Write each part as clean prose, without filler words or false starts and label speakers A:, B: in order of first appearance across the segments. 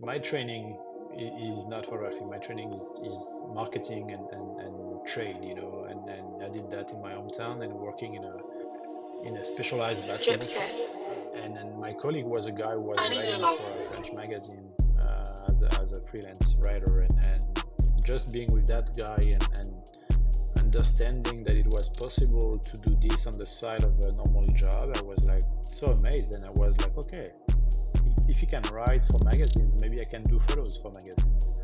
A: my training is not photography. My training is marketing and trade, and I did that in my hometown and working in a specialized basketball shop. And then my colleague was a guy who was writing for a French magazine as a freelance writer, and just being with that guy and understanding that it was possible to do this on the side of a normal job, I was like so amazed, and I was like, okay, if you can write for magazines, maybe I can do photos for magazines.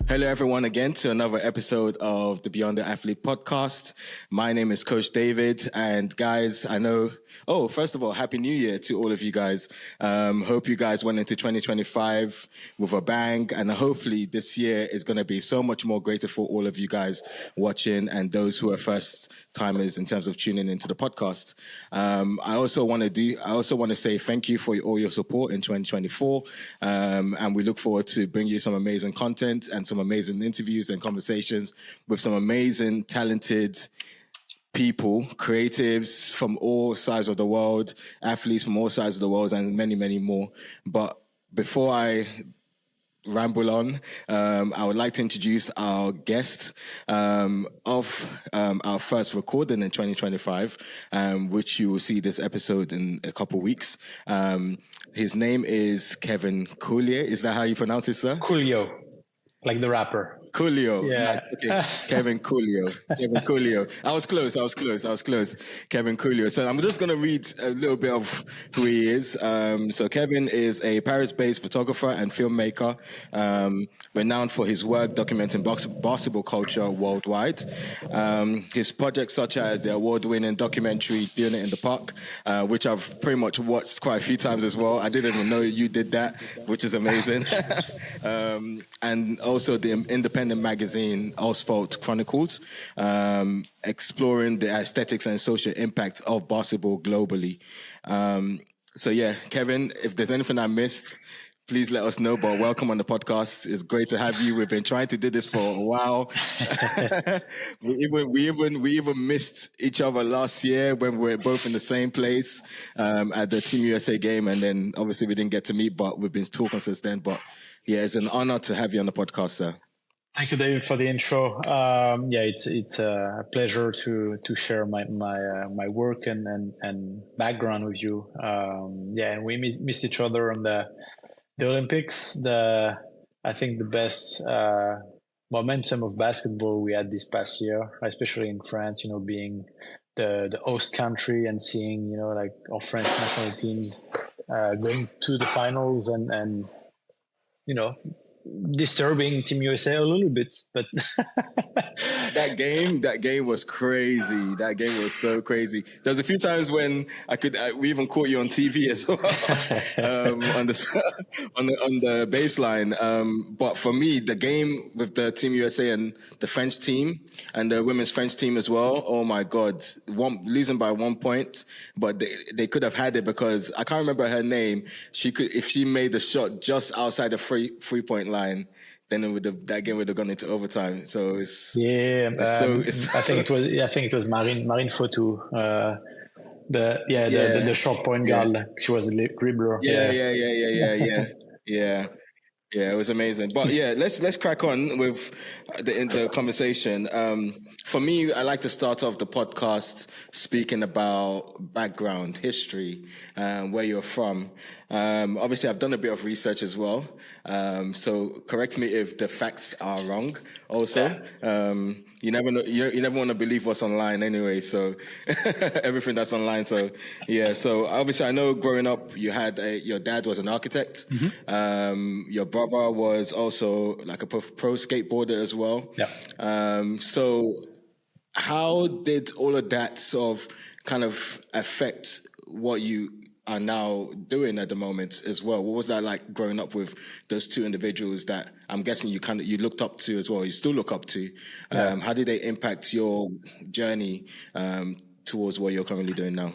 B: Hello, everyone, again to another episode of the Beyond the Athlete podcast. My name is Coach David, and guys, I know. Oh, first of all, Happy New Year to all of you guys. Hope you guys went into 2025 with a bang, and hopefully this year is going to be so much more greater for all of you guys watching and those who are first timers in terms of tuning into the podcast. I also want to say thank you for all your support in 2024, and we look forward to bringing you some amazing content and some amazing interviews and conversations with some amazing, talented people, creatives from all sides of the world, athletes from all sides of the world, and many, many more. But before I ramble on, I would like to introduce our guest of our first recording in 2025, which you will see this episode in a couple of weeks. His name is Kevin Couliau. Is that how you pronounce it, sir?
A: Couliau, like the rapper.
B: Couliau.
A: Yeah.
B: Nice. Okay. Kevin Couliau. Kevin Couliau. I was close. Kevin Couliau. So I'm just going to read a little bit of who he is. So Kevin is a Paris-based photographer and filmmaker, renowned for his work documenting basketball culture worldwide. His projects such as the award-winning documentary Doin It in the Park, which I've pretty much watched quite a few times as well. I didn't even know you did that, which is amazing. And also the independent magazine Asphalt Chronicles, exploring the aesthetics and social impact of basketball globally. So yeah, Kevin, if there's anything I missed, please let us know. But welcome on the podcast. It's great to have you. We've been trying to do this for a while. we even missed each other last year when we were both in the same place at the Team USA game, and then obviously we didn't get to meet, but we've been talking since then. But yeah, it's an honor to have you on the podcast, sir.
A: Thank you, David, for the intro. It's a pleasure to share my work and background with you. And we missed each other on the Olympics. I think the best momentum of basketball we had this past year, especially in France. Being the host country and seeing like our French national teams going to the finals and disturbing Team USA a little bit, but
B: that game was crazy. That game was so crazy. There was a few times when we even caught you on TV as well, on the baseline. But for me, the game with the Team USA and the French team and the women's French team as well. Oh my God, losing by 1 point, but they could have had it because I can't remember her name. If she made the shot just outside the 3-point line, then that game would have gone into overtime. So I
A: think it was Marine Fautou, the short point guard. She was a dribbler.
B: Yeah, it was amazing. But yeah, let's crack on with the conversation. For me, I like to start off the podcast speaking about background, history, where you're from. Obviously, I've done a bit of research as well. So correct me if the facts are wrong. Also, you never know. You never want to believe what's online anyway. So everything that's online. So yeah. So obviously, I know growing up, you had your dad was an architect. Mm-hmm. Your brother was also like a pro skateboarder as well.
A: Yeah.
B: So how did all of that sort of kind of affect what you are now doing at the moment as well? What was that like growing up with those two individuals that I'm guessing you looked up to as well, you still look up to? How did they impact your journey towards what you're currently doing now?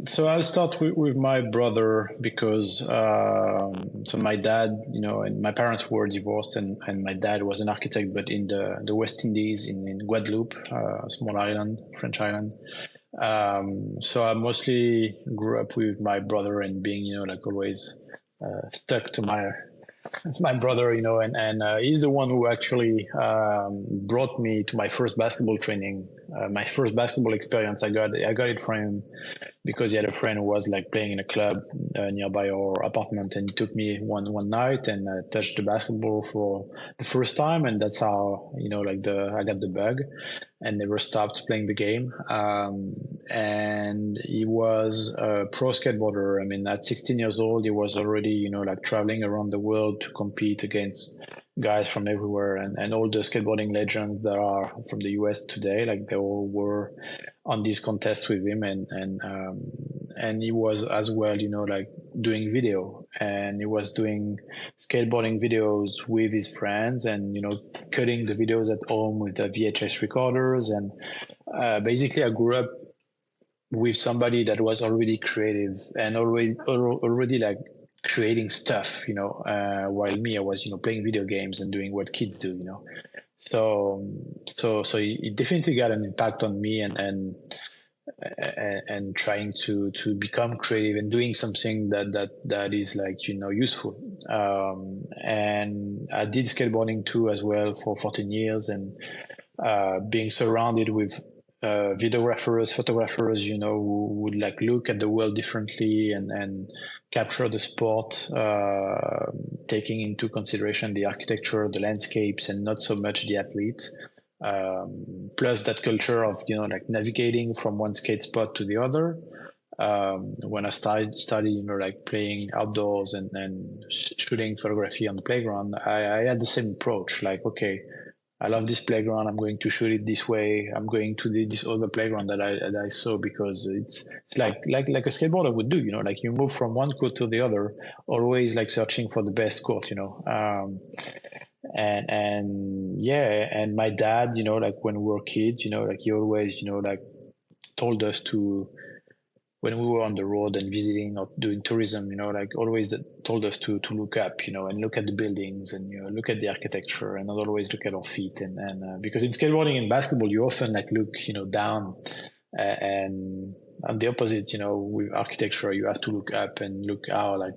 A: So I'll start with my brother because so my dad, and my parents were divorced, and my dad was an architect, but in the West Indies, in Guadeloupe, a small island, French island. So I mostly grew up with my brother and being, like always stuck to my brother, and he's the one who actually brought me to my first basketball training, my first basketball experience. I got it from him because he had a friend who was like playing in a club nearby our apartment, and he took me one night and touched the basketball for the first time, and that's how I got the bug and never stopped playing the game. And he was a pro skateboarder. I mean, at 16 years old, he was already like traveling around the world to compete against guys from everywhere, and all the skateboarding legends that are from the US today, like they all were on this contest with him, and he was as well, like doing video, and he was doing skateboarding videos with his friends, and cutting the videos at home with the VHS recorders, and basically I grew up with somebody that was already creative and already like creating stuff, while me, I was, playing video games and doing what kids do, So it definitely got an impact on me, and trying to become creative and doing something that is like, useful. And I did skateboarding too as well for 14 years, and being surrounded with videographers, photographers, who would like look at the world differently and capture the sport, taking into consideration the architecture, the landscapes, and not so much the athlete. Plus that culture of, like navigating from one skate spot to the other. When I started, like playing outdoors and shooting photography on the playground, I had the same approach. Like, okay, I love this playground. I'm going to shoot it this way. I'm going to this other playground that I saw, because it's like a skateboarder would do. Like you move from one court to the other, always like searching for the best court. And yeah, and my dad, like when we were kids, like he always, like told us to, when we were on the road and visiting or doing tourism, like always told us to look up, and look at the buildings, and look at the architecture, and not always look at our feet. And because in skateboarding and basketball, you often like look, down, and on the opposite, with architecture, you have to look up and look how like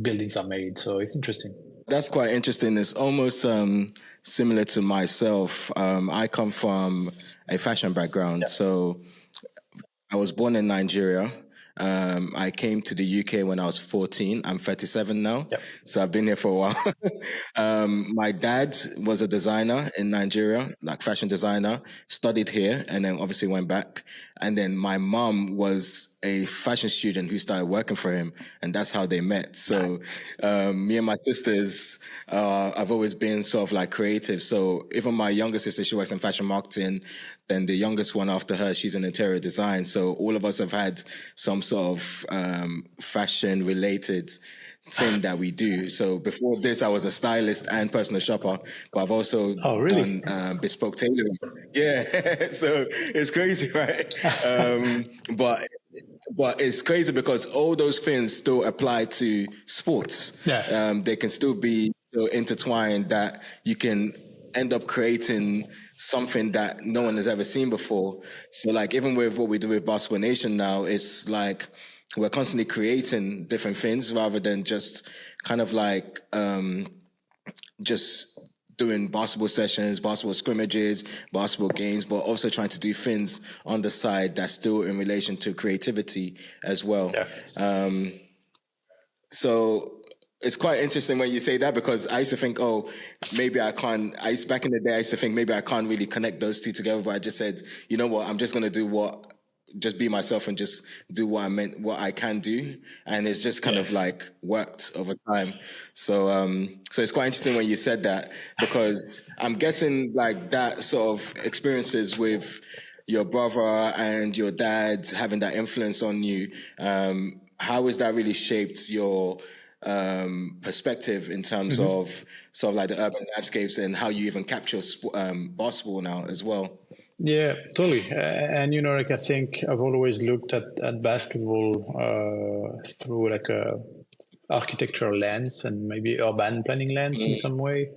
A: buildings are made. So it's interesting.
B: That's quite interesting. It's almost similar to myself. I come from a fashion background, so I was born in Nigeria. I came to the UK when I was 14. I'm 37 now, so I've been here for a while. My dad was a designer in Nigeria, like fashion designer, studied here, and then obviously went back. And then my mom was a fashion student who started working for him, and that's how they met. So me and my sisters, I've always been sort of like creative. So even my younger sister, she works in fashion marketing. Then the youngest one after her, she's in interior design. So all of us have had some sort of fashion related thing that we do. So before this, I was a stylist and personal shopper, but I've also done bespoke tailoring. Yeah, so it's crazy, right? But it's crazy because all those things still apply to sports. They can still be so intertwined that you can end up creating something that no one has ever seen before. So like even with what we do with Basketball Nation now, it's like we're constantly creating different things rather than just kind of like just doing basketball sessions, basketball scrimmages, basketball games, but also trying to do things on the side that's still in relation to creativity as well. So it's quite interesting when you say that, because I used to think, maybe I can't. Back in the day, I used to think maybe I can't really connect those two together. But I just said, you know what, I'm just going to just be myself and just do what I can do. And it's just kind of like worked over time. So it's quite interesting when you said that, because I'm guessing like that sort of experiences with your brother and your dad having that influence on you. How has that really shaped your perspective in terms of sort of like the urban landscapes and how you even capture basketball now as well?
A: Yeah, totally. And like I think I've always looked at basketball through like a architectural lens and maybe urban planning lens in some way.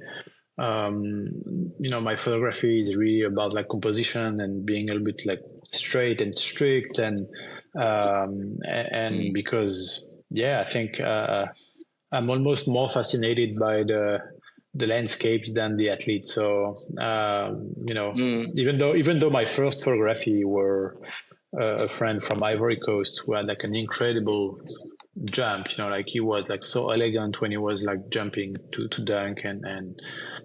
A: My photography is really about like composition and being a little bit like straight and strict and because I think I'm almost more fascinated by the landscapes than the athlete. So
B: Mm.
A: even though my first photography were a friend from Ivory Coast who had like an incredible jump, like he was like so elegant when he was like jumping to dunk, and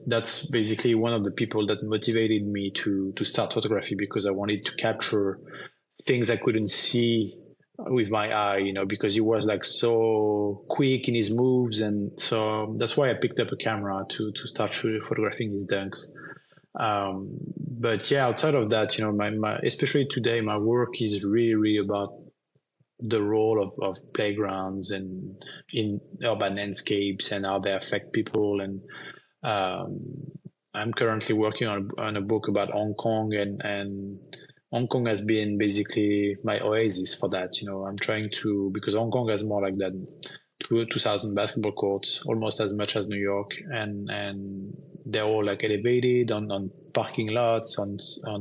A: that's basically one of the people that motivated me to start photography because I wanted to capture things I couldn't see with my eye, because he was like so quick in his moves, and so that's why I picked up a camera to start photographing his dunks. But yeah, outside of that, my especially today, my work is really, really about the role of playgrounds and in urban landscapes and how they affect people. And um, I'm currently working on a book about Hong Kong, and Hong Kong has been basically my oasis for that. I'm trying to, because Hong Kong has more like that 2,000 basketball courts, almost as much as New York, and they're all like elevated on parking lots, on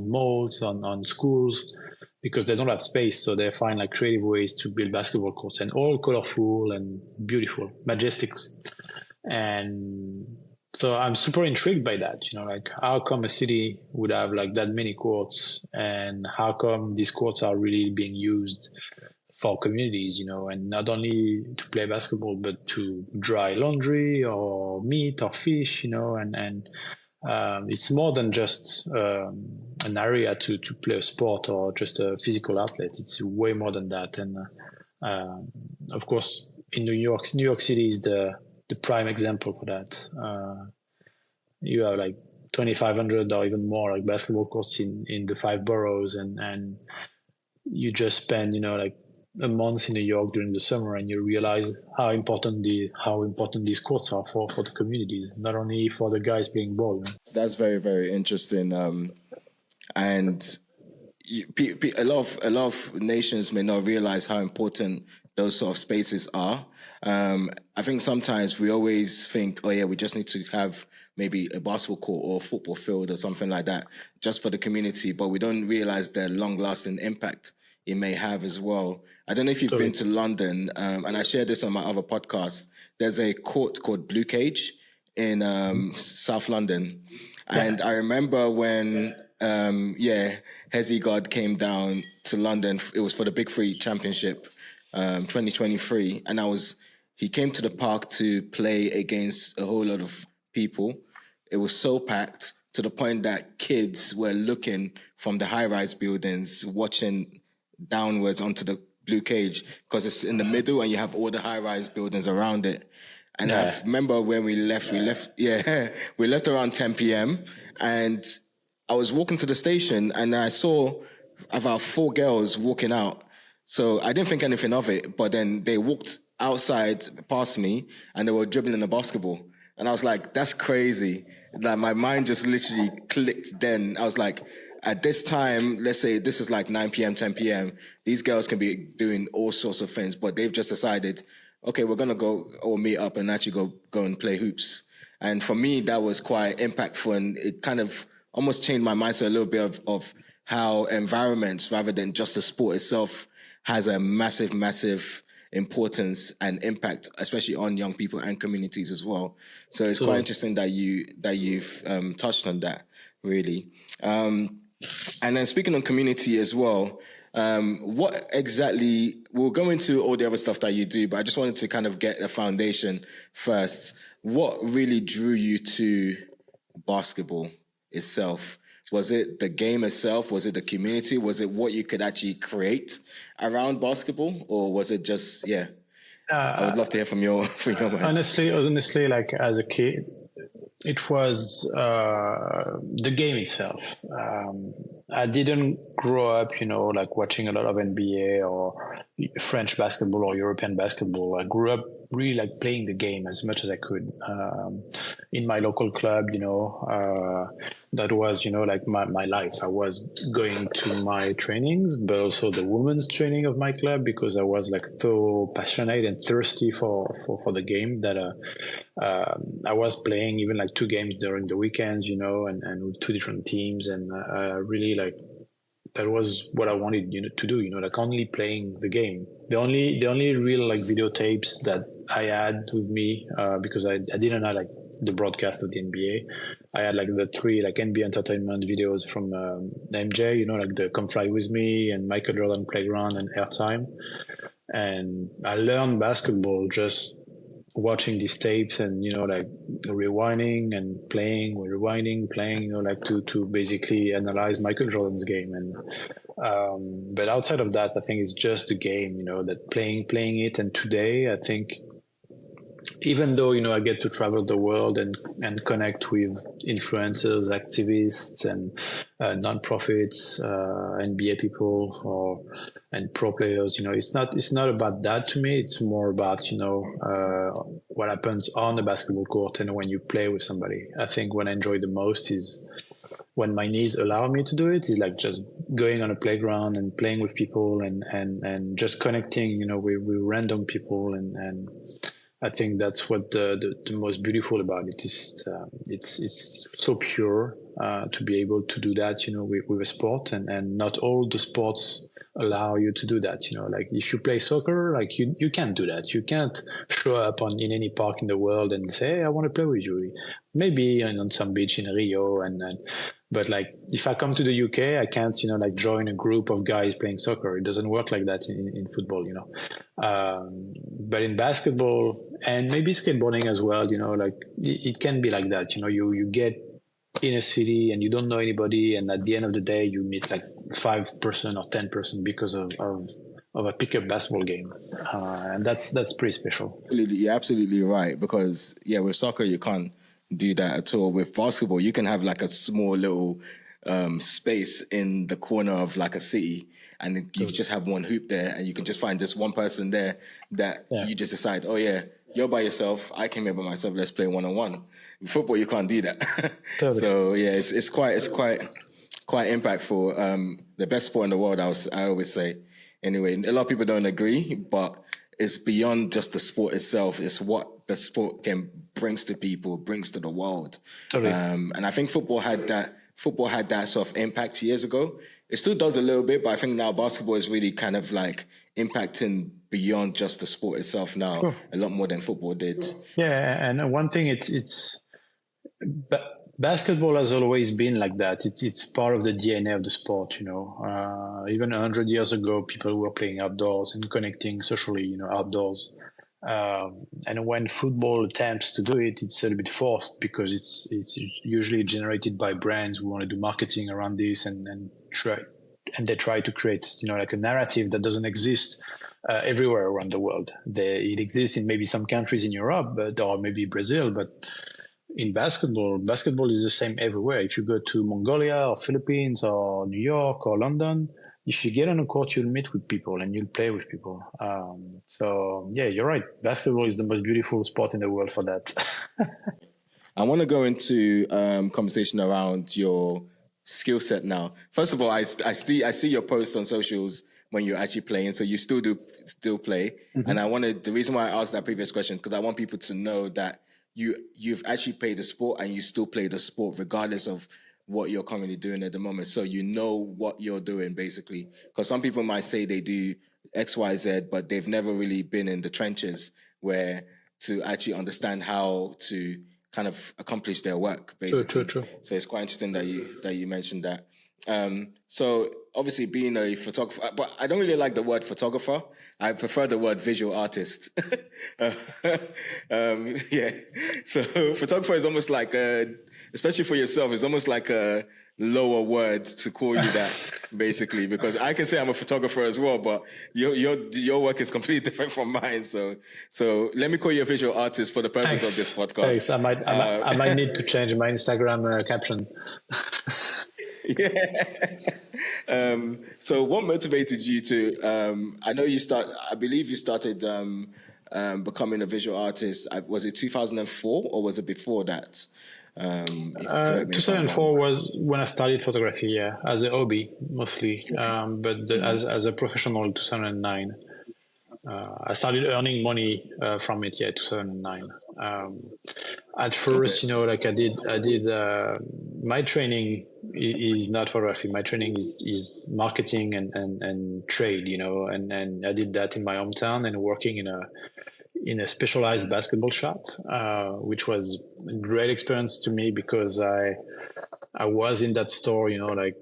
A: malls, on schools, because they don't have space. So they find like creative ways to build basketball courts, and all colorful and beautiful, majestic. And so I'm super intrigued by that, like how come a city would have like that many courts, and how come these courts are really being used for communities, and not only to play basketball, but to dry laundry or meat or fish, and it's more than just an area to play a sport or just a physical outlet. It's way more than that. And of course, in New York City is the prime example for that. You have like 2,500 or even more like basketball courts in the five boroughs, and you just spend like a month in New York during the summer, and you realize how important these courts are for the communities, not only for the guys playing ball.
B: That's very, very interesting. And a lot of nations may not realize how important those sort of spaces are. I think sometimes we always think, oh yeah, we just need to have maybe a basketball court or a football field or something like that just for the community, but we don't realize the long-lasting impact it may have as well. I don't know if you've been
A: Totally.
B: to London, and I shared this on my other podcast. There's a court called Blue Cage in South London,
A: Yeah.
B: and I remember when Hezzy God came down to London. It was for the Big Three Championship, 2023, and he came to the park to play against a whole lot of people. It was so packed to the point that kids were looking from the high-rise buildings, watching downwards onto the Blue Cage because it's in the middle and you have all the high-rise buildings around it. And I
A: Yeah.
B: remember when we left, we left around 10 p.m. and I was walking to the station and I saw about four girls walking out. So I didn't think anything of it, but then they walked outside past me and they were dribbling a basketball. And I was like, that's crazy. Like my mind just literally clicked then. I was like, at this time, let's say this is like 9 p.m., 10 p.m., these girls can be doing all sorts of things, but they've just decided, okay, we're going to go or meet up and actually go and play hoops. And for me, that was quite impactful, and it kind of almost changed my mindset a little bit of how environments, rather than just the sport itself, has a massive, massive importance and impact, especially on young people and communities as well. So it's quite
A: Totally.
B: interesting that you've touched on that, really. And then speaking on community as well, what exactly, we'll go into all the other stuff that you do, but I just wanted to kind of get a foundation first. What really drew you to basketball itself? Was it the game itself? Was it the community? Was it what you could actually create around basketball? Or was it just, yeah, I would
A: Uh,
B: love to hear from your mind.
A: honestly, like as a kid, it was the game itself. I didn't grow up, like watching a lot of NBA or French basketball or European basketball. I grew up really like playing the game as much as I could in my local club. That was like my life. I was going to my trainings, but also the women's training of my club, because I was like so passionate and thirsty for the game that I was playing even like 2 games during the weekends, and with 2 different teams, and really like that was what I wanted, to do, like only playing the game. The only real like videotapes that I had with me, because I didn't have like the broadcast of the NBA. I had like the 3 like NBA entertainment videos from MJ, like the Come Fly With Me and Michael Jordan Playground and Airtime. And I learned basketball just watching these tapes and like rewinding and playing, rewinding, playing, like to basically analyze Michael Jordan's game. And but outside of that, I think it's just the game, that playing it. And today, I think even though I get to travel the world and connect with influencers, activists, and nonprofits, NBA people, and pro players, it's not about that to me. It's more about what happens on the basketball court and when you play with somebody. I think what I enjoy the most is when my knees allow me to do it, is like just going on a playground and playing with people and just connecting, with random people. And I think that's what the most beautiful about it is. It's so pure to be able to do that, with a sport, and not all the sports allow you to do that. Like if you play soccer, like you can't do that. You can't show up in any park in the world and say, hey, I want to play with you. Maybe on some beach in Rio, but like if I come to the UK, I can't, like join a group of guys playing soccer. It doesn't work like that in football, but in basketball and maybe skateboarding as well, like it can be like that. You get in a city and you don't know anybody, and at the end of the day, you meet like 5% or 10% because of a pickup basketball game, and that's pretty special.
B: You're absolutely right, because with soccer you can't do that at all. With basketball, you can have like a small little space in the corner of like a city, and you just have one hoop there, and you can just find just one person there that you just decide, oh yeah, you're by yourself, I came here by myself, let's play one-on-one. In football, you can't do that.
A: Totally.
B: So yeah, it's quite impactful. The best sport in the world, I always say. Anyway, a lot of people don't agree, but it's beyond just the sport itself. It's what the sport brings to people, brings to the world.
A: Totally.
B: And I think football had that sort of impact years ago. It still does a little bit, but I think now basketball is really kind of like impacting beyond just the sport itself now, a lot more than football did.
A: Yeah, and one thing, basketball has always been like that. It's part of the DNA of the sport. Even 100 years ago, people were playing outdoors and connecting socially, outdoors. And when football attempts to do it, it's a little bit forced, because it's usually generated by brands who want to do marketing around this and they try to create, like a narrative that doesn't exist everywhere around the world. It exists in maybe some countries in Europe, or maybe Brazil, but in basketball is the same everywhere. If you go to Mongolia or Philippines or New York or London, if you get on a court, you'll meet with people and you'll play with people. So yeah, you're right. Basketball is the most beautiful sport in the world for that.
B: I want to go into conversation around your skill set now. First of all, I see your posts on socials when you're actually playing, so you still play. Mm-hmm. And the reason why I asked that previous question, because I want people to know that you've actually played the sport and you still play the sport regardless of what you're currently doing at the moment. So you know what you're doing, basically. Because some people might say they do X, Y, Z, but they've never really been in the trenches where to actually understand how to kind of accomplish their work, basically.
A: True.
B: So it's quite interesting that you mentioned that. So obviously being a photographer, but I don't really like the word photographer. I prefer the word visual artist. Yeah. So photographer is almost like especially for yourself, it's almost like a lower word to call you that, basically, because I can say I'm a photographer as well, but your work is completely different from mine. So let me call you a visual artist for the purpose of this podcast.
A: Thanks. I might need to change my Instagram caption.
B: Yeah. So what motivated you to, I believe you started becoming a visual artist? Was it 2004 or was it before that? If correct me if I'm wrong.
A: 2004 was when I started photography, yeah, as a hobby mostly, but as a professional, 2009. I started earning money from it, yeah, 2009. At first,
B: Okay.
A: like I did. My training is not photography. My training is marketing and trade, and I did that in my hometown and working in a specialized basketball shop, which was a great experience to me because I was in that store, like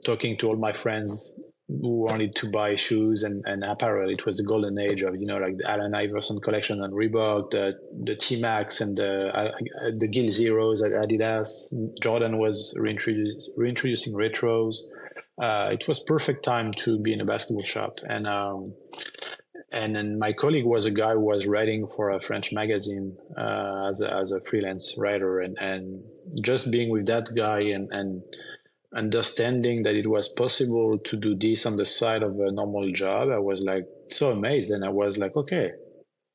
A: talking to all my friends who wanted to buy shoes and apparel. It was the golden age of, like the Allen Iverson collection and Reebok, the T-Max and the Gill Zeros at Adidas. Jordan was reintroducing retros. It was perfect time to be in a basketball shop. And then my colleague was a guy who was writing for a French magazine as a freelance writer. And just being with that guy and understanding that it was possible to do this on the side of a normal job, I was like so amazed. And I was like, okay,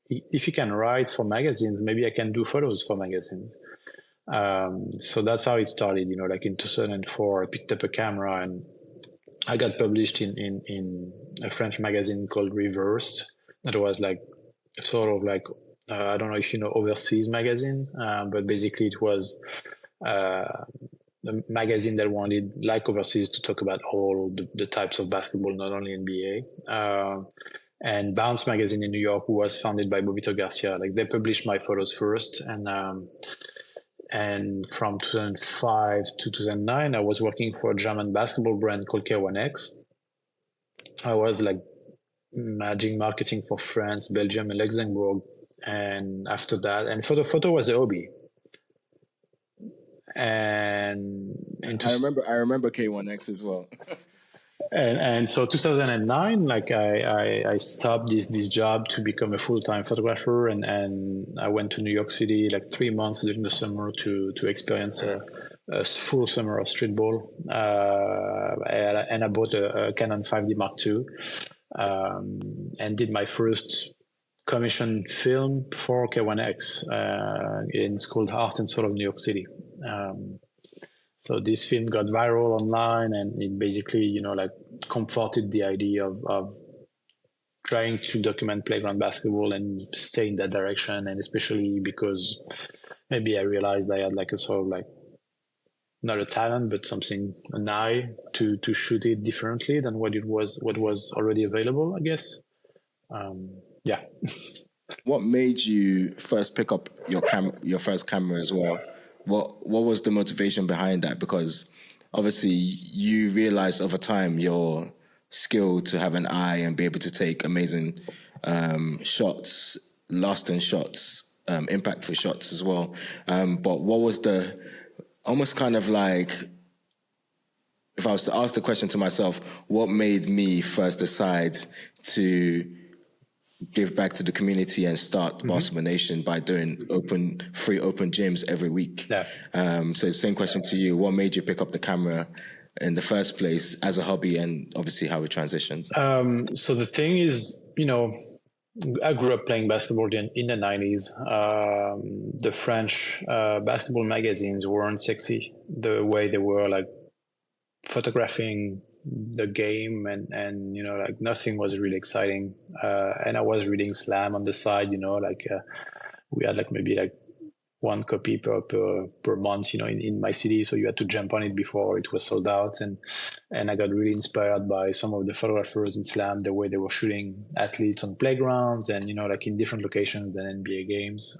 A: if you can write for magazines, maybe I can do photos for magazines. So that's how it started, like in 2004, I picked up a camera and I got published in a French magazine called Reverse. That was like sort of like, I don't know if you know Overseas magazine, but basically it was a magazine that wanted, like Overseas, to talk about all the types of basketball, not only NBA. And Bounce magazine in New York was founded by Bobito Garcia. Like they published my photos first, and from 2005 to 2009, I was working for a German basketball brand called K1X. I was like managing marketing for France, Belgium, and Luxembourg. And after that, and photo was a hobby. And
B: I remember K1X as well.
A: and so 2009, like I stopped this job to become a full-time photographer, and I went to New York City like 3 months during the summer to experience a full summer of streetball. And I bought a Canon 5D Mark II, and did my first commissioned film for K1X. It's called Heart and Soul of New York City. So this film got viral online, and it basically, like comforted the idea of trying to document playground basketball and stay in that direction. And especially because maybe I realized I had like a sort of like, not a talent, but something, an eye to shoot it differently than what was already available, I guess. Yeah.
B: What made you first pick up your first camera as well? What was the motivation behind that? Because obviously you realized over time your skill to have an eye and be able to take amazing shots, lasting shots, impactful shots as well. But what was the almost kind of like, if I was to ask the question to myself, what made me first decide to give back to the community and start Basketball Nation by doing free open gyms every week?
A: Yeah.
B: So same question to you. What made you pick up the camera in the first place as a hobby, and obviously how it transitioned?
A: So the thing is, I grew up playing basketball in the 90s. The French basketball magazines weren't sexy the way they were, like photographing the game, and like nothing was really exciting. And I was reading Slam on the side, like we had like maybe like one copy per month, in my city. So you had to jump on it before it was sold out. And I got really inspired by some of the photographers in Slam, the way they were shooting athletes on playgrounds and, like in different locations than NBA games.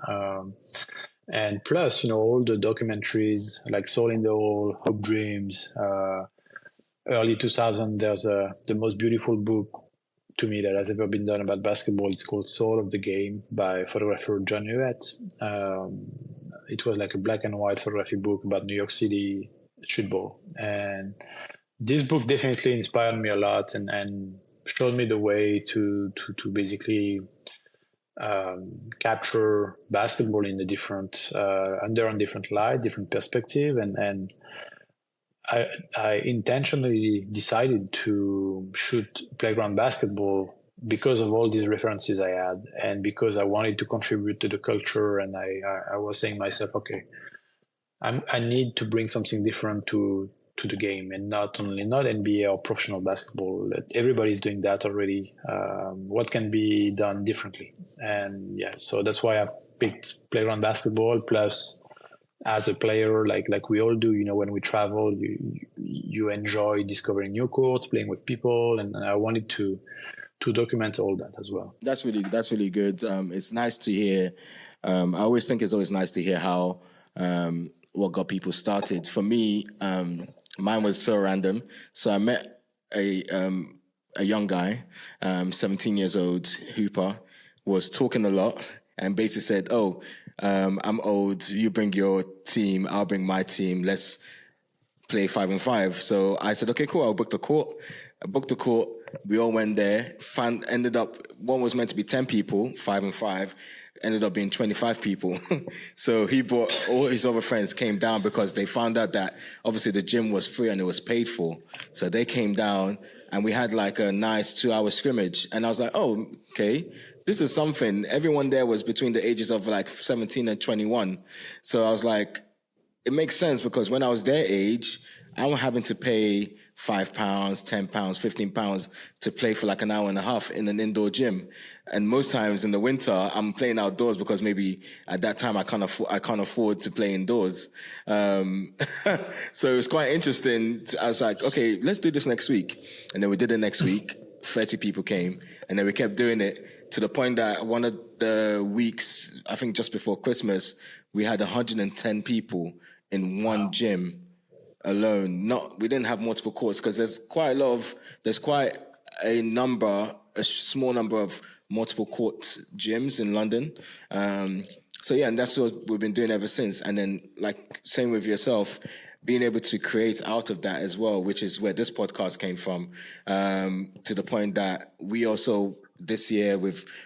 A: And plus, all the documentaries like Soul in the Hole, Hope Dreams, early 2000, there's the most beautiful book to me that has ever been done about basketball. It's called Soul of the Game by photographer John Hewitt. It was like a black and white photography book about New York City streetball. And this book definitely inspired me a lot and showed me the way to basically capture basketball in a different, under a different light, different perspective. And I intentionally decided to shoot playground basketball because of all these references I had, and because I wanted to contribute to the culture, and I was saying myself, okay, I need to bring something different to the game, and not NBA or professional basketball. Everybody's doing that already. What can be done differently? And yeah, so that's why I picked playground basketball. Plus, as a player, like we all do, when we travel, you enjoy discovering new courts, playing with people, and I wanted to document all that as well.
B: That's really good. It's nice to hear. I always think it's always nice to hear how what got people started. For me, mine was so random. So I met a young guy, 17 years old, hooper, was talking a lot and basically said, "Oh, I'm old. You bring your team. I'll bring my team. Let's play 5-on-5." So I said, "Okay, cool. I'll book the court." I booked the court. We all went there. Ended up, one was meant to be 10 people, 5-on-5, ended up being 25 people. So he brought all his other friends came down because they found out that obviously the gym was free and it was paid for. So they came down and we had like a nice 2-hour scrimmage. And I was like, oh, okay, this is something. Everyone there was between the ages of like 17 and 21. So I was like, it makes sense because when I was their age, I was having to pay £5, £10, £15 to play for like an hour and a half in an indoor gym. And most times in the winter, I'm playing outdoors because maybe at that time I can't afford to play indoors. So it was quite interesting. I was like, okay, let's do this next week. And then we did it next week. 30 people came, and then we kept doing it to the point that one of the weeks, I think just before Christmas, we had 110 people in one gym alone. We didn't have multiple courts because there's quite a small number of multiple court gyms in London. So yeah, and that's what we've been doing ever since. And then like same with yourself, being able to create out of that as well, which is where this podcast came from, to the point that we also this year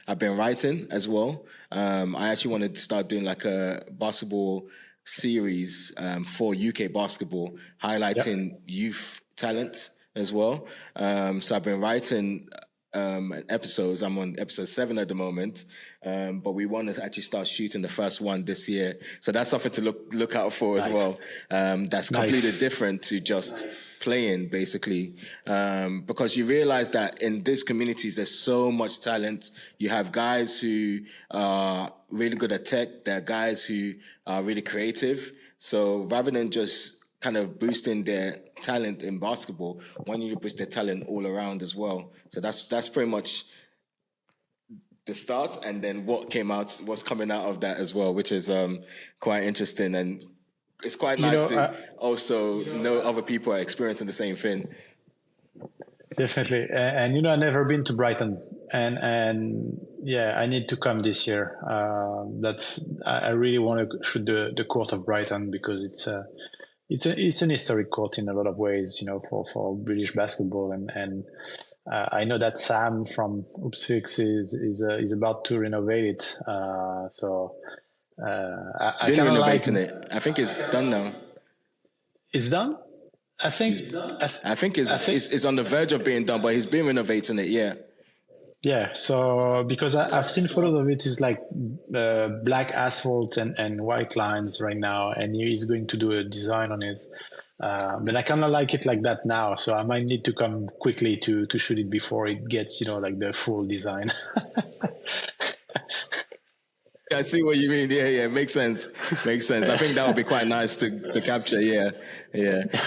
B: I've been writing as well. I actually wanted to start doing like a basketball series for UK basketball, highlighting youth talent as well. So I've been writing episodes. I'm on episode 7 at the moment, but we want to actually start shooting the first one this year. So that's something to look out for as well. That's completely different to just playing, basically, because you realize that in these communities there's so much talent. You have guys who are really good at tech. There are guys who are really creative. So rather than just kind of boosting their talent in basketball, why don't you boost their talent all around as well? So that's pretty much the start, and then what's coming out of that as well, which is quite interesting, and it's quite nice to also know other people are experiencing the same thing.
A: Definitely, and I've never been to Brighton, and yeah, I need to come this year. I really want to shoot the court of Brighton because it's an historic court in a lot of ways, for British basketball, and I know that Sam from Oops Fix is about to renovate it. So I
B: Been
A: kind of
B: renovating it. I think it's done now.
A: It's done. I think
B: it's on the verge of being done, but he's been renovating it. Yeah.
A: Yeah. So because I've seen photos of it, it's like black asphalt and white lines right now, and he's going to do a design on it. But I kind of like it like that now, so I might need to come quickly to shoot it before it gets, like the full design.
B: I see what you mean. Yeah, makes sense. I think that would be quite nice to capture. Yeah.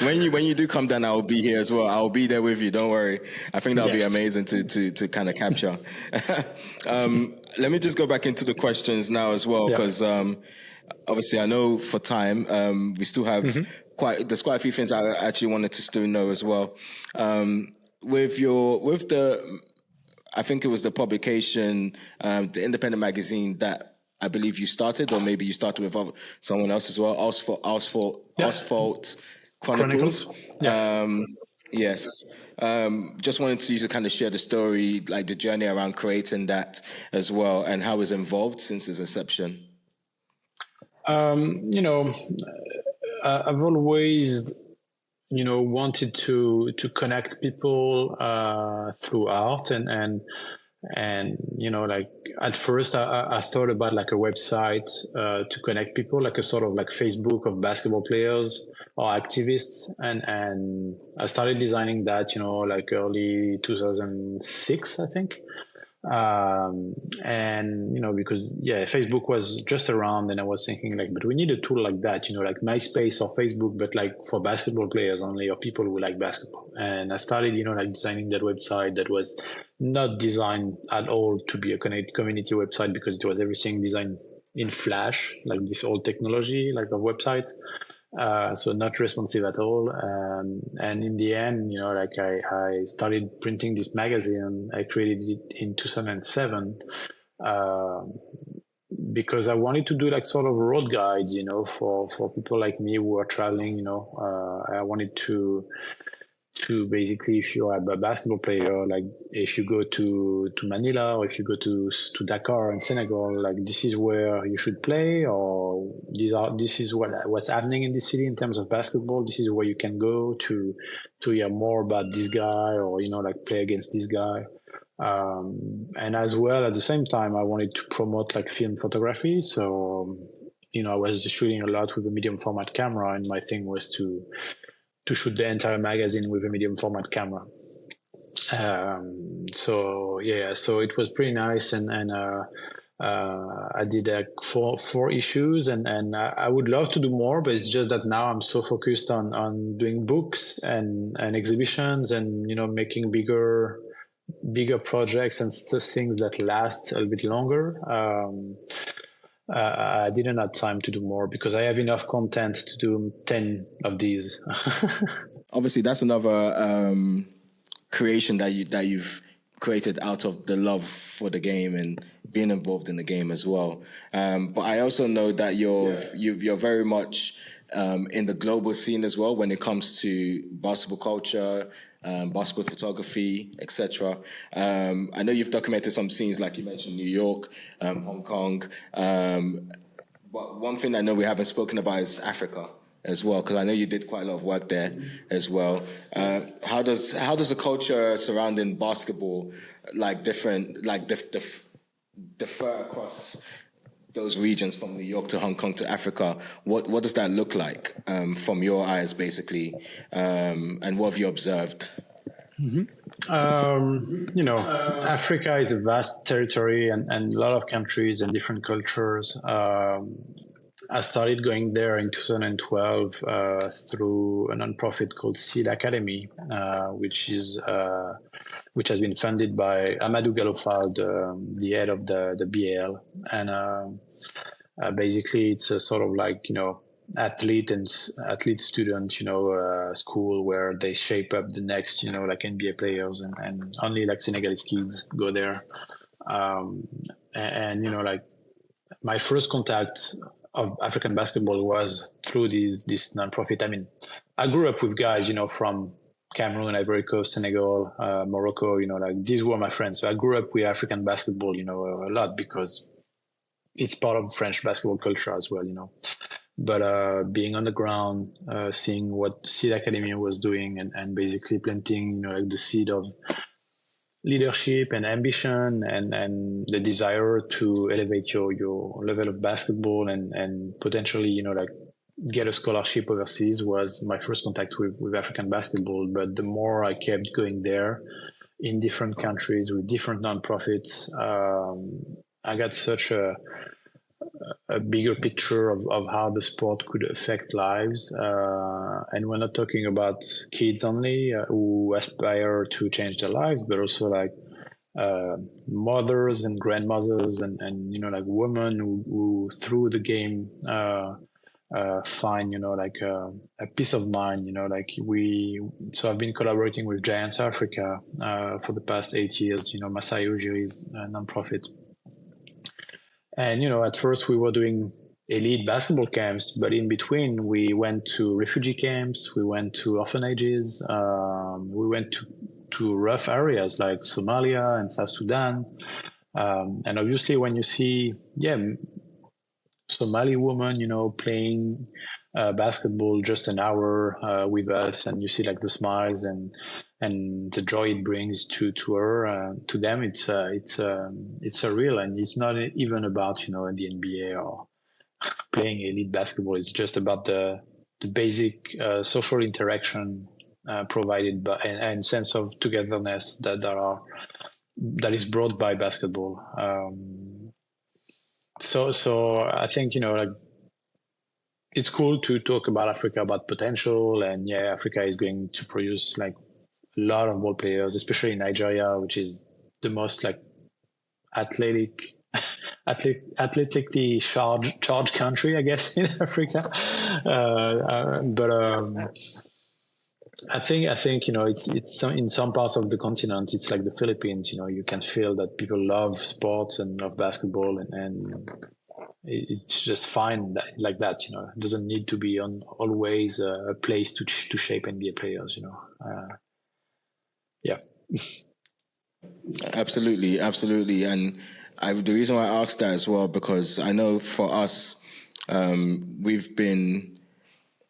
B: When you do come down, I'll be here as well. I'll be there with you. Don't worry. I think that'll be amazing to kind of capture. Let me just go back into the questions now as well, because obviously I know for time we still have there's quite a few things I actually wanted to still know as well. I think it was the publication, the independent magazine that I believe you started, or maybe you started with someone else as well. Asphalt Chronicles. Yes. Just wanted you to kind of share the story, like the journey around creating that as well, and how it's evolved since its inception.
A: I've always wanted to connect people through art, and And like at first I thought about like a website to connect people, like a sort of like Facebook of basketball players or activists, and I started designing that like early 2006, I think. And because Facebook was just around, and I was thinking like, but we need a tool like that, like MySpace or Facebook, but like for basketball players only, or people who like basketball. And I started like designing that website that was not designed at all to be a community website, because it was everything designed in Flash, like this old technology like a website. So not responsive at all. And in the end, like I started printing this magazine. I created it in 2007 uh, because I wanted to do like sort of road guides, for people like me who are traveling. I wanted to basically, if you're a basketball player, like if you go to Manila, or if you go to Dakar in Senegal, like this is where you should play, or this is what's happening in this city in terms of basketball. This is where you can go to hear more about this guy, or like play against this guy. And as well, at the same time, I wanted to promote like film photography. So I was just shooting a lot with a medium format camera, and my thing was to shoot the entire magazine with a medium format camera. So it was pretty nice, and I did like four issues, and I would love to do more, but it's just that now I'm so focused on doing books and exhibitions, and making bigger projects and things that last a little bit longer. I didn't have time to do more because I have enough content to do 10 of these.
B: Obviously, that's another creation that you've created out of the love for the game and being involved in the game as well. But I also know that you're very much in the global scene as well when it comes to basketball culture, basketball photography, etc. I know you've documented some scenes, like you mentioned, New York, Hong Kong. But one thing I know we haven't spoken about is Africa as well, because I know you did quite a lot of work there as well. How does the culture surrounding basketball differ across those regions, from New York to Hong Kong to Africa? What does that look like from your eyes, basically, and what have you observed?
A: Africa is a vast territory, and a lot of countries and different cultures. I started going there in 2012 through a nonprofit called Seed Academy, which has been funded by Amadou Galofal, the head of the BAL, and basically it's a sort of like athlete student school where they shape up the next like NBA players, and only like Senegalese kids go there. And like my first contact of African basketball was through this nonprofit. I mean, I grew up with guys, from Cameroon, Ivory Coast, Senegal, Morocco. Like these were my friends. So I grew up with African basketball, a lot, because it's part of French basketball culture as well. But being on the ground, seeing what Seed Academy was doing, and basically planting, like the seed of leadership and ambition, and the desire to elevate your level of basketball, and potentially like get a scholarship overseas, was my first contact with African basketball. But the more I kept going there in different countries with different nonprofits, I got such a bigger picture of how the sport could affect lives. And we're not talking about kids only who aspire to change their lives, but also like mothers and grandmothers, and like women who through the game find like a peace of mind. So I've been collaborating with Giants Africa for the past 8 years. Masai Ujiri's nonprofit. And at first we were doing elite basketball camps, but in between we went to refugee camps, we went to orphanages, we went to rough areas like Somalia and South Sudan. And obviously when you see, Somali woman, playing basketball just an hour with us, and you see like the smiles, and and the joy it brings to her, to them. It's a real, and it's not even about the NBA or playing elite basketball. It's just about the basic social interaction provided by and sense of togetherness that is brought by basketball. So I think like it's cool to talk about Africa, about potential, and yeah, Africa is going to produce like a lot of ball players, especially in Nigeria, which is the most like athletic athletically charged country, I guess, in Africa. But I think it's in some parts of the continent. It's like the Philippines. You can feel that people love sports and love basketball, and it's just fine like that. It doesn't need to be on always a place to shape NBA players. Yeah.
B: Absolutely. And the reason why I asked that as well, because I know for us, we've been,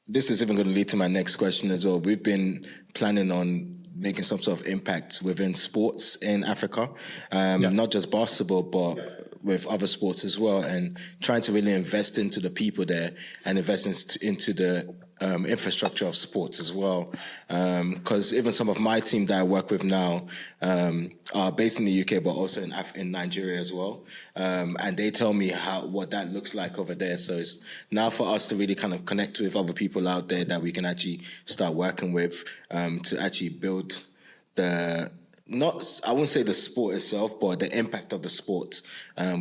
B: this is even going to lead to my next question as well. We've been planning on making some sort of impact within sports in Africa, not just basketball, but with other sports as well, and trying to really invest into the people there and invest into the infrastructure of sports as well. Because even some of my team that I work with now are based in the UK, but also in Nigeria as well. And they tell me what that looks like over there. So it's now for us to really kind of connect with other people out there that we can actually start working with to actually build I won't say the sport itself, but the impact of the sport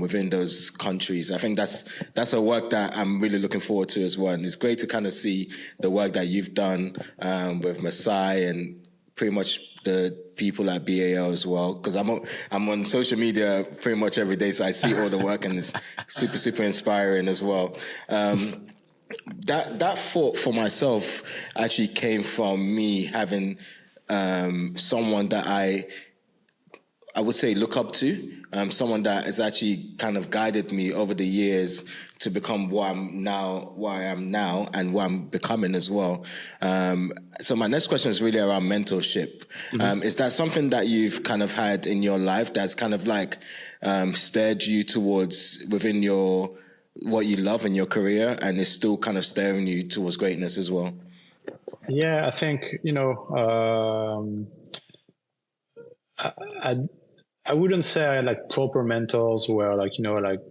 B: within those countries. I think that's a work that I'm really looking forward to as well. And it's great to kind of see the work that you've done with Masai and pretty much the people at BAL as well. Because I'm on social media pretty much every day, so I see all the work and it's super inspiring as well. That thought for myself actually came from me having someone that I would say look up to, someone that has actually kind of guided me over the years to become what I am now, and what I'm becoming as well. So my next question is really around mentorship. Is that something that you've kind of had in your life that's kind of like steered you towards within what you love in your career, and is still kind of steering you towards greatness as well?
A: Yeah, I think I wouldn't say I had like proper mentors where like like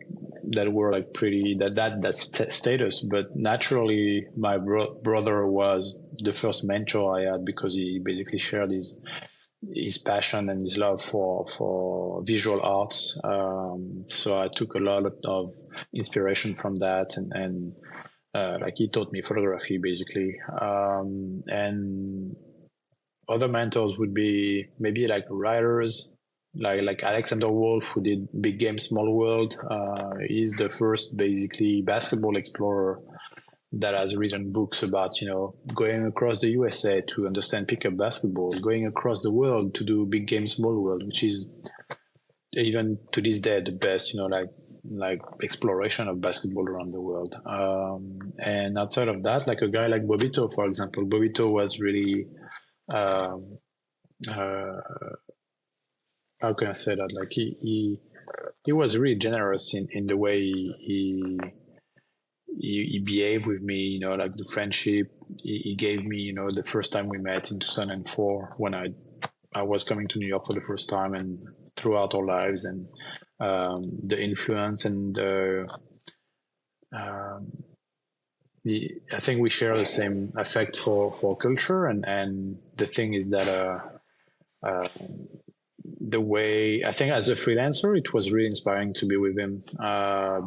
A: that were like pretty that status, but naturally my brother was the first mentor I had because he basically shared his passion and his love for visual arts. So I took a lot of inspiration from that, and like he taught me photography basically, and other mentors would be maybe like writers like Alexander Wolf, who did Big Game Small World. He's the first basically basketball explorer that has written books about going across the USA to understand pickup basketball, going across the world to do Big Game Small World, which is even to this day the best like exploration of basketball around the world. And outside of that, like a guy like Bobito, for example, Bobito was really uh, how can I say that? Like he was really generous in the way he behaved with me. Like the friendship he gave me. The first time we met in 2004 when I was coming to New York for the first time, and throughout our lives, and the influence and I think we share the same affect for culture, and the thing is that the way I think as a freelancer, it was really inspiring to be with him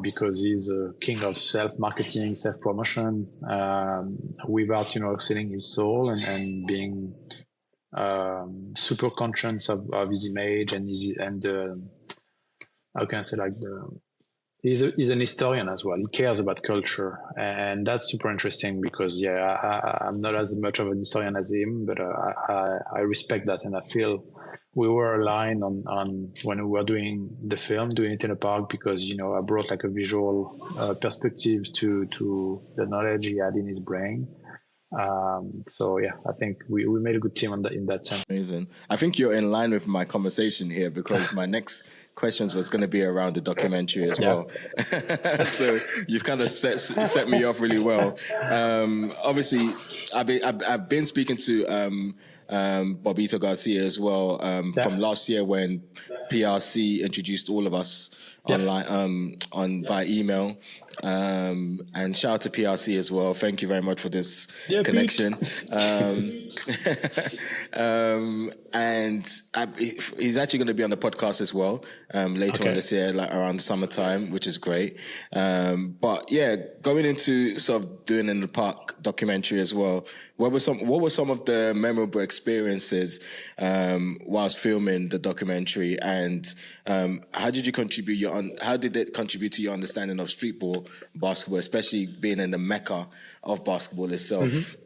A: because he's a king of self-marketing, self-promotion, without selling his soul and being super conscious of his image and how can I say like he's an historian as well. He cares about culture, and that's super interesting because I'm not as much of an historian as him, but I respect that, and I feel we were aligned on when we were doing the film, Doing It in a Park, because I brought like a visual perspective to the knowledge he had in his brain, So yeah, I think we made a good team in that sense.
B: Amazing. I think you're in line with my conversation here because my next questions was going to be around the documentary as
A: Yeah.
B: well. So you've kind of set me off really well. Obviously, I've been speaking to Bobito Garcia as well from last year when PRC introduced all of us online on by email. And shout out to PRC as well. Thank you very much for this connection. And he's actually going to be on the podcast as well later on this year, like around summertime, which is great. But yeah, going into sort of doing in the park documentary as well. What were some of the memorable experiences whilst filming the documentary, and how did it contribute to your understanding of streetball basketball, especially being in the mecca of basketball itself?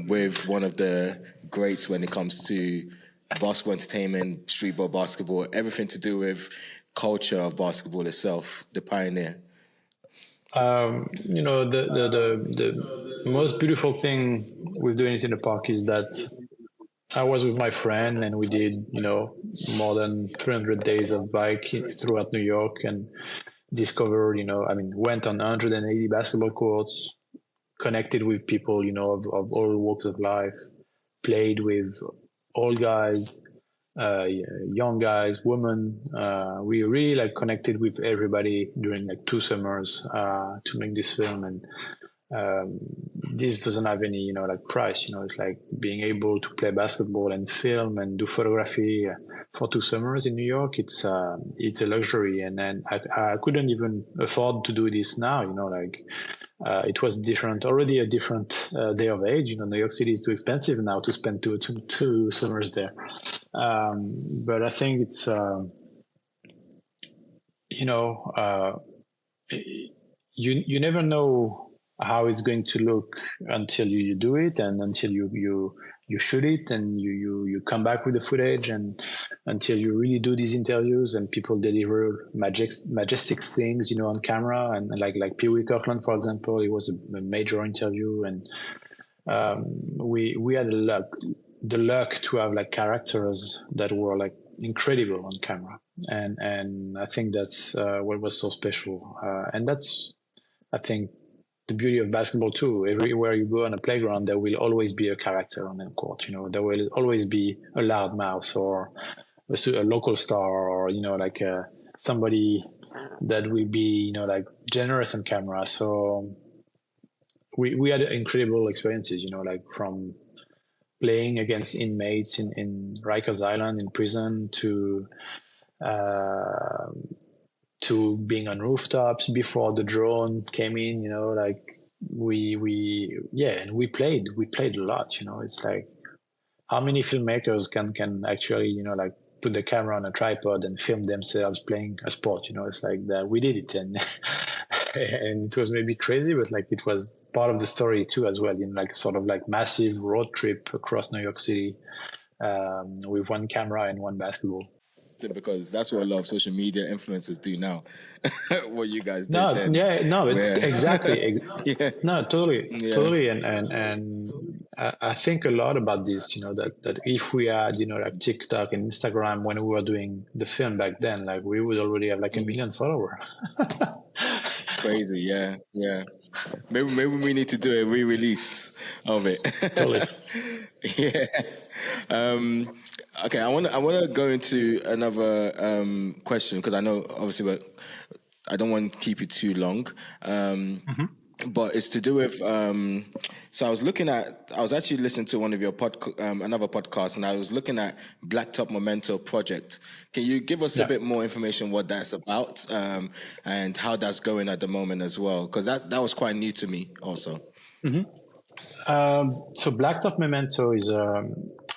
B: With one of the greats when it comes to basketball entertainment, streetball basketball, everything to do with culture of basketball itself, the pioneer.
A: The most beautiful thing with Doing It in the Park is that I was with my friend and we did, more than 300 days of bike throughout New York and discovered, went on 180 basketball courts, connected with people, of all walks of life, played with old guys, young guys, women. We really connected with everybody during 2 summers to make this film, and this doesn't have any price. It's like being able to play basketball and film and do photography for 2 summers in New York. It's a luxury, and then I couldn't even afford to do this now. It was already a different day of age. New York City is too expensive now to spend two summers there. But I think it's you never know how it's going to look until you do it, and until you shoot it, and you come back with the footage, and until you really do these interviews and people deliver majestic things, on camera, and like Pee Wee Kirkland, for example, it was a major interview, and we had the luck to have characters that were incredible on camera, and I think that's what was so special, and that's, I think, the beauty of basketball too. Everywhere you go on a playground, there will always be a character on the court. There will always be a loudmouth or a local star, or somebody that will be generous on camera. So we had incredible experiences. From playing against inmates in Rikers Island in prison to being on rooftops before the drone came in, and we played a lot. It's like, how many filmmakers can actually, put the camera on a tripod and film themselves playing a sport? It's like that we did it, and and it was maybe crazy, but it was part of the story too as well. Sort of massive road trip across New York City with one camera and one basketball.
B: Because that's what a lot of social media influencers do now. What you guys did
A: then. Exactly.
B: Yeah.
A: No, totally. And I think a lot about this, that if we had, TikTok and Instagram when we were doing the film back then, we would already have 1 million followers.
B: Crazy, yeah. Maybe we need to do a re-release of it.
A: Totally.
B: Yeah. Okay, I want to go into another question, because I know obviously I don't want to keep you too long. But it's to do with. So I was actually listening to one of your another podcast, and I was looking at Blacktop Memento project. Can you give us a bit more information what that's about, and how that's going at the moment as well? Because that was quite new to me also.
A: So Blacktop Memento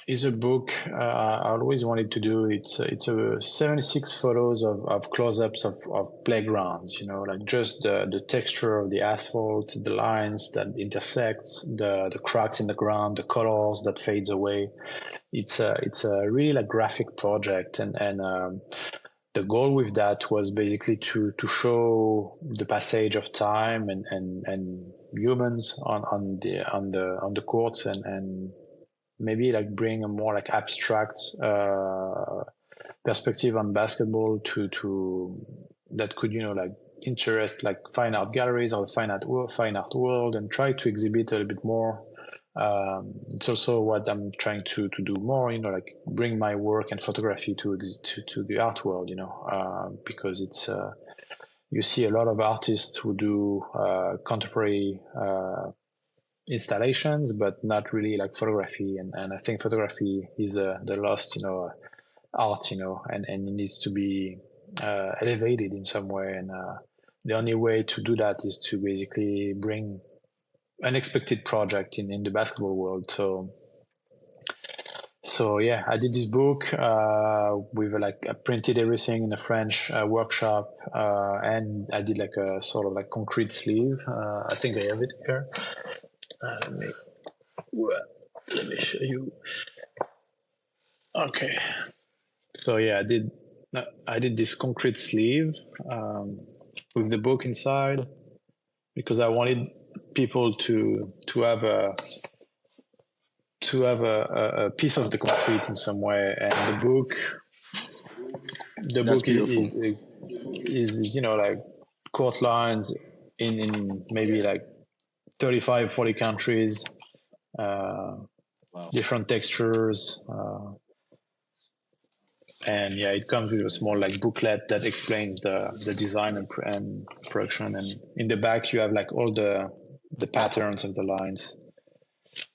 A: is a book I always wanted to do. It's 76 photos of close-ups of playgrounds, just the texture of the asphalt, the lines that intersects, the cracks in the ground, the colors that fades away. It's a really graphic project, and the goal with that was basically to show the passage of time and humans on the courts, and maybe like bring a more like abstract perspective on basketball to that could, like interest like fine art galleries or the fine art world, and try to exhibit a little bit more. It's also what I'm trying to do more, like bring my work and photography to the art world, because it's you see a lot of artists who do contemporary installations, but not really like photography. And I think photography is the lost, art, and it needs to be elevated in some way. And the only way to do that is to basically bring unexpected project in the basketball world. So yeah, I did this book with like I printed everything in a French workshop, and I did like a sort of like concrete sleeve. I think I have it here. Let me show you. Okay. So yeah, I did this concrete sleeve with the book inside, because I wanted people to have a piece of the concrete in some way. And the
B: That's
A: book
B: beautiful.
A: is like court lines in maybe like 35, 40 countries,
B: Wow.
A: different textures. And yeah, it comes with a small like booklet that explains the design and production. And in the back, you have like all the patterns of the lines.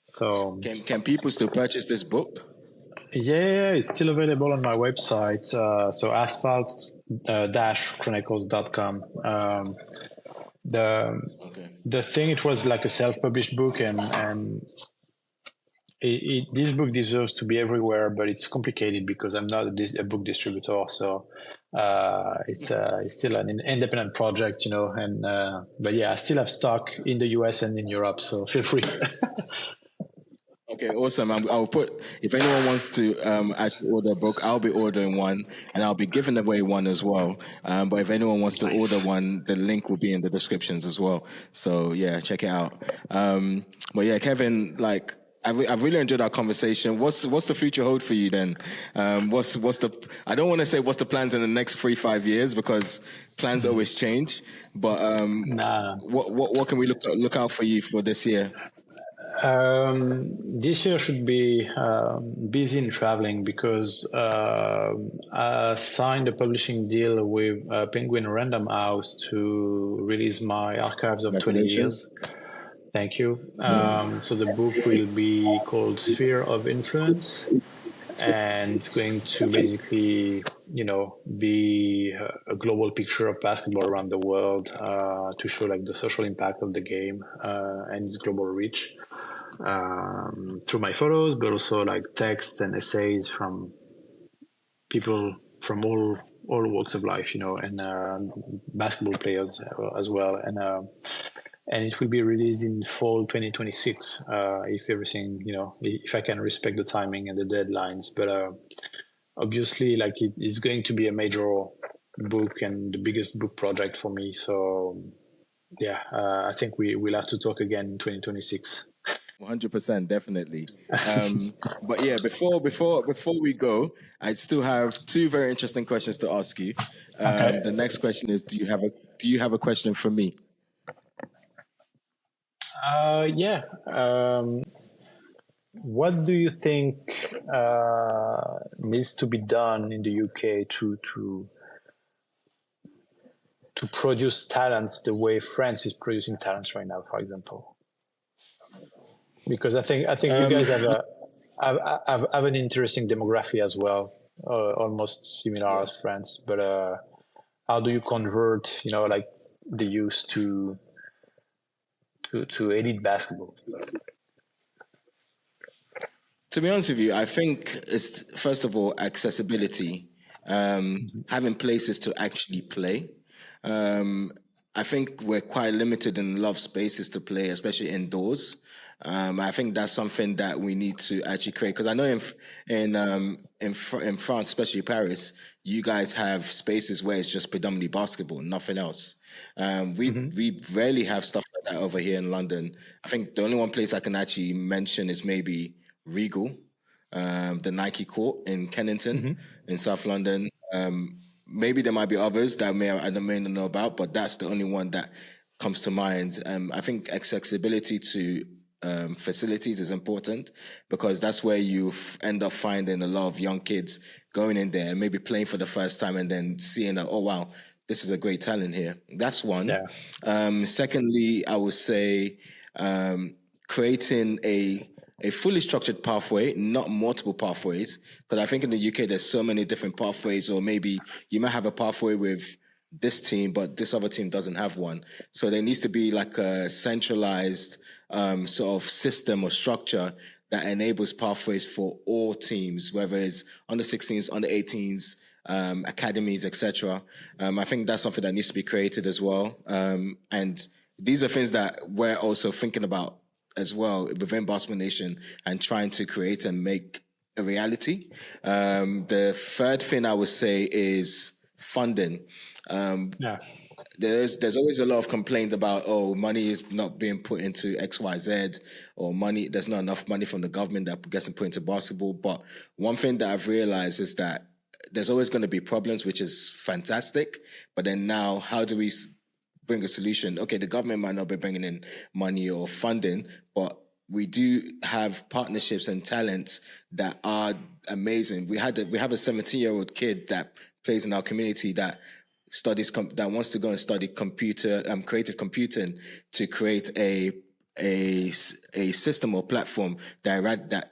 A: So
B: Can people still purchase this book?
A: yeah, it's still available on my website. So asphalt-chronicles.com. The thing, it was like a self-published book, and this book deserves to be everywhere, but it's complicated because I'm not a book distributor. So it's still an independent project, and but yeah, I still have stock in the US and in Europe, so feel free.
B: Okay, awesome. I'll put, if anyone wants to actually order a book, I'll be ordering one, and I'll be giving away one as well. But if anyone wants to
A: Nice.
B: order one, the link will be in the descriptions as well. So yeah, check it out. But yeah, Kevin, like I've really enjoyed our conversation. What's the future hold for you then? What's the, I don't want to say what's the plans in the next 3-5 years, because plans always change. But
A: Nah.
B: what can we look out for you for this year?
A: This year should be busy in traveling, because I signed a publishing deal with Penguin Random House to release my archives of 20
B: Congratulations.
A: years. Thank you. So the book will be called Sphere of Influence, and it's going to basically, be a global picture of basketball around the world, to show like the social impact of the game and its global reach, through my photos, but also like texts and essays from people from all walks of life, and basketball players as well. And it will be released in fall 2026, if everything, if I can respect the timing and the deadlines. But obviously, like, it is going to be a major book and the biggest book project for me. So yeah, I think we'll have to talk again in 2026.
B: 100%, definitely. But yeah, before we go, I still have two very interesting questions to ask you.
A: Okay.
B: The next question is: do you have a question for me?
A: Yeah. What do you think needs to be done in the UK to produce talents the way France is producing talents right now, for example? Because I think you guys have an interesting demography as well, almost similar
B: Yeah.
A: as France. But how do you convert, like, the youth to elite basketball?
B: To be honest with you, I think it's first of all accessibility, having places to actually play. I think we're quite limited in a lot of spaces to play, especially indoors. I think that's something that we need to actually create, because I know in France, especially Paris, you guys have spaces where it's just predominantly basketball, nothing else. We rarely have stuff like that over here in London. I think the only one place I can actually mention is maybe Regal, the Nike Court in Kennington in South London. Maybe there might be others that I may not know about, but that's the only one that comes to mind. I think accessibility to facilities is important, because that's where you end up finding a lot of young kids going in there, maybe playing for the first time, and then seeing that, oh wow, this is a great talent here. That's one. Secondly, I would say creating a fully structured pathway, not multiple pathways. Because I think in the UK, there's so many different pathways, or maybe you might have a pathway with this team, but this other team doesn't have one. So there needs to be like a centralized sort of system or structure that enables pathways for all teams, whether it's under 16s, under 18s, academies, etc. I think that's something that needs to be created as well. And these are things that we're also thinking about as well within Basketball Nation, and trying to create and make a reality. The third thing I would say is funding. There's always a lot of complaint about, oh, money is not being put into XYZ, or there's not enough money from the government that gets put into basketball. But one thing that I've realized is that there's always going to be problems, which is fantastic. But then now, how do we bring a solution? Okay, the government might not be bringing in money or funding, but we do have partnerships and talents that are amazing. We have a 17-year-old kid that plays in our community that studies that wants to go and study creative computing, to create a system or platform that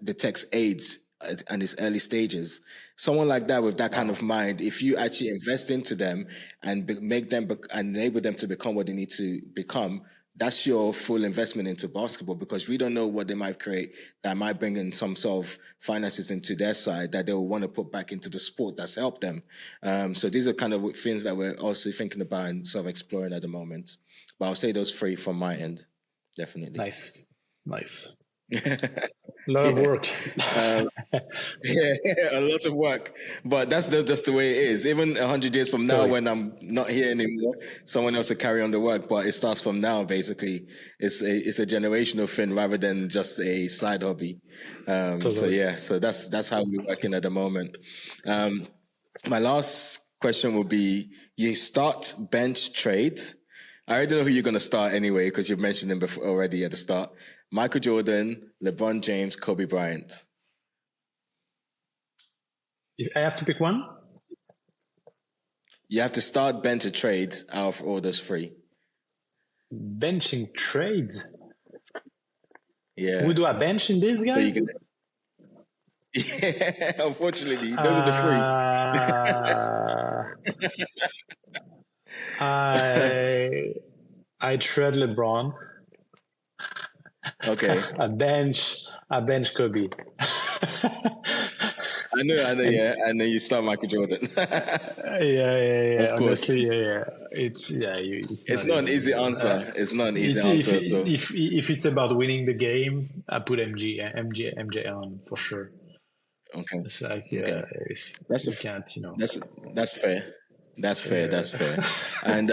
B: detects AIDS and its early stages. Someone like that with that kind of mind, if you actually invest into them and make them and enable them to become what they need to become, that's your full investment into basketball, because we don't know what they might create that might bring in some sort of finances into their side that they will want to put back into the sport that's helped them. So these are kind of things that we're also thinking about and sort of exploring at the moment. But I'll say those three from my end, definitely.
A: Nice. A lot of work.
B: Yeah, a lot of work, but that's just the way it is. Even 100 years from now, when I'm not here anymore, someone else will carry on the work. But it starts from now. Basically, it's a generational thing rather than just a side hobby. So yeah, so that's how we're working at the moment. My last question will be: you start, bench, trade. I already know who you're going to start anyway, because you've mentioned him before already at the start. Michael Jordan, LeBron James, Kobe Bryant.
A: If I have to pick one?
B: You have to start, bench, or trade out of all those three.
A: Benching trades?
B: Yeah.
A: Who do I bench in these guys?
B: So you can... Yeah, unfortunately, those are
A: the three. I trade LeBron.
B: Okay.
A: I bench Kobe.
B: I know. Yeah, and then you start Michael Jordan.
A: Yeah.
B: Of course.
A: Honestly, yeah. It's
B: not an easy answer. It's not an easy answer at all.
A: If it's about winning the game, I put MJ on for sure.
B: Okay.
A: It's like
B: That's fair. That's fair. And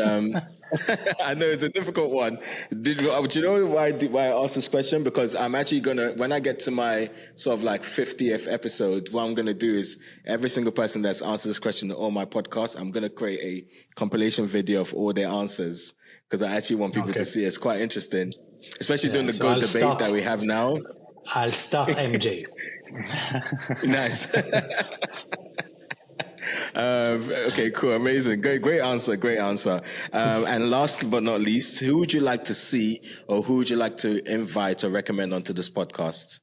B: I know it's a difficult one. Do you know why I asked this question? Because I'm actually when I get to my sort of like 50th episode, what I'm gonna do is every single person that's answered this question on all my podcasts, I'm gonna create a compilation video of all their answers, because I actually want people to see it. It's quite interesting, especially during the GOAT debate that we have now.
A: I'll start MJ.
B: Nice. Okay, cool, amazing, great answer. And last but not least, who would you like to see, or who would you like to invite or recommend onto this podcast?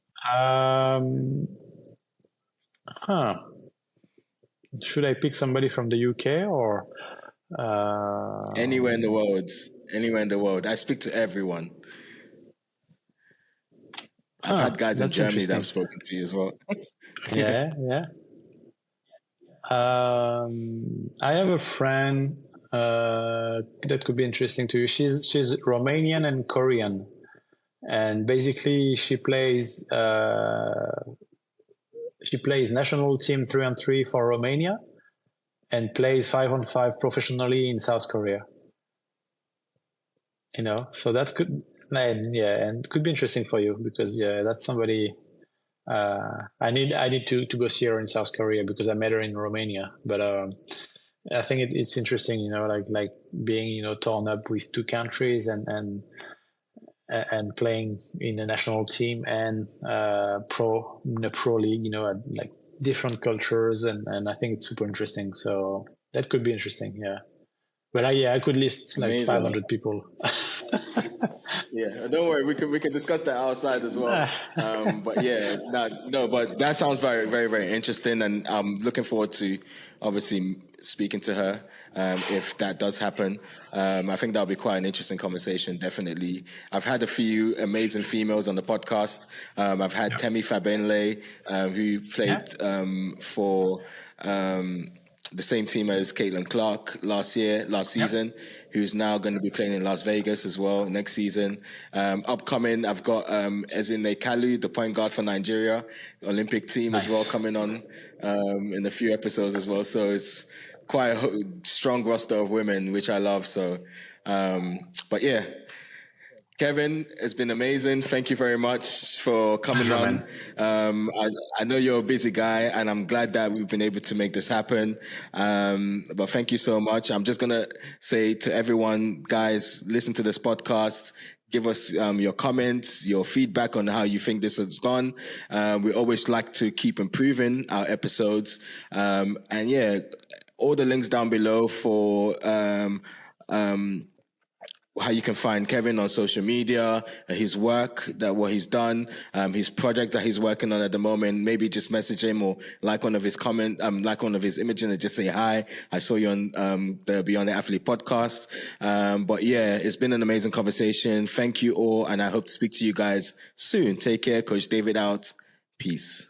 A: Should I pick somebody from the UK or
B: anywhere in the world? I speak to everyone. I've had guys in Germany that I've spoken to as well.
A: Yeah. I have a friend That could be interesting to you. She's Romanian and Korean, and basically she plays national team 3-on-3 for Romania, and plays 5-on-5 professionally in South Korea. So that could, and could be interesting for you, because that's somebody. I need to go see her in South Korea, because I met her in Romania. But I think it's interesting, like being torn up with two countries, and playing in a national team, and in a pro league, like different cultures, and I think it's super interesting. So that could be interesting, yeah. But I could list like
B: Amazing.
A: 500 people.
B: Yeah, don't worry. We can discuss that outside as well. But yeah, no, but that sounds very, very, very interesting, and I'm looking forward to obviously speaking to her if that does happen. I think that'll be quite an interesting conversation. Definitely, I've had a few amazing females on the podcast. I've had Temi Fabenle, who played for. The same team as Caitlin Clark last season, who's now going to be playing in Las Vegas as well next season. Upcoming, I've got Ezinne Kalu, the point guard for Nigeria, Olympic team as well, coming on in a few episodes as well. So it's quite a strong roster of women, which I love. So, but yeah. Kevin, it's been amazing. Thank you very much for coming on. I know you're a busy guy, and I'm glad that we've been able to make this happen. But thank you so much. I'm just going to say to everyone, guys, listen to this podcast. Give us your comments, your feedback on how you think this has gone. We always like to keep improving our episodes. And yeah, all the links down below for how you can find Kevin on social media, his work, what he's done, his project that he's working on at the moment. Maybe just message him or like one of his like one of his images, and just say hi. I saw you on the Beyond the Athlete podcast. But yeah, it's been an amazing conversation. Thank you all, and I hope to speak to you guys soon. Take care. Coach David out. Peace.